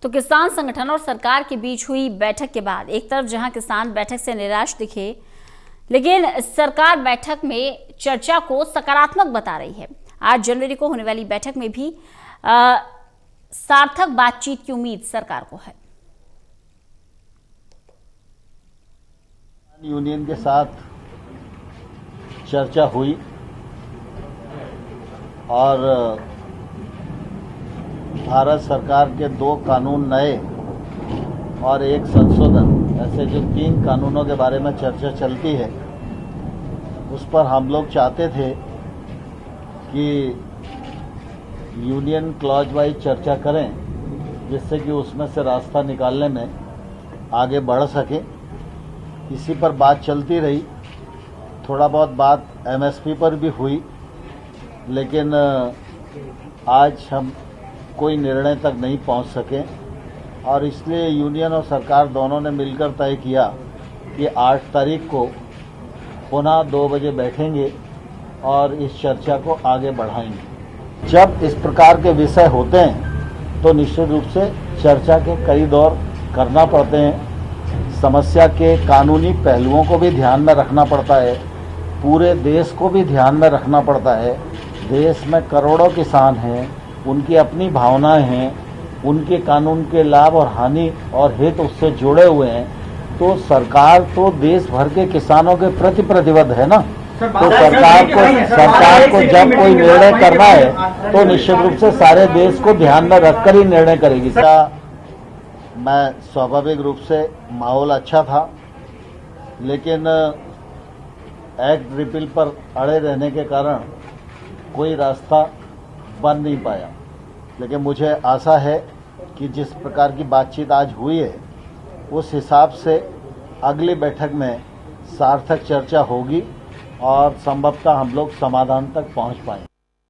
तो किसान संगठन और सरकार के बीच हुई बैठक के बाद एक तरफ जहां किसान बैठक से निराश दिखे, लेकिन सरकार बैठक में चर्चा को सकारात्मक बता रही है। 8 जनवरी को होने वाली बैठक में भी सार्थक बातचीत की उम्मीद सरकार को है। यूनियन के साथ चर्चा हुई और भारत सरकार के 2 कानून नए और 1 संशोधन, ऐसे जो 3 कानूनों के बारे में चर्चा चलती है, उस पर हम लोग चाहते थे कि यूनियन क्लॉज वाइज चर्चा करें, जिससे कि उसमें से रास्ता निकालने में आगे बढ़ सके। इसी पर बात चलती रही। थोड़ा बहुत बात एमएसपी पर भी हुई, लेकिन आज हम कोई निर्णय तक नहीं पहुंच सके और इसलिए यूनियन और सरकार दोनों ने मिलकर तय किया कि 8 तारीख को पुनः 2 बजे बैठेंगे और इस चर्चा को आगे बढ़ाएंगे। जब इस प्रकार के विषय होते हैं तो निश्चित रूप से चर्चा के कई दौर करना पड़ते हैं। समस्या के कानूनी पहलुओं को भी ध्यान में रखना पड़ता है, पूरे देश को भी ध्यान में रखना पड़ता है। देश में करोड़ों किसान हैं, उनकी अपनी भावनाएं हैं, उनके कानून के लाभ और हानि और हित उससे जुड़े हुए हैं। तो सरकार तो देश भर के किसानों के प्रति प्रतिबद्ध है ना। तो सरकार को जब कोई निर्णय करना है तो निश्चित रूप से सारे देश को ध्यान में रखकर ही निर्णय करेगी। मैं स्वाभाविक रूप से माहौल अच्छा था, लेकिन एक्ट रिपील पर अड़े रहने के कारण कोई रास्ता बन नहीं पाया। लेकिन मुझे आशा है कि जिस प्रकार की बातचीत आज हुई है, उस हिसाब से अगली बैठक में सार्थक चर्चा होगी और संभवतः हम लोग समाधान तक पहुंच पाएंगे।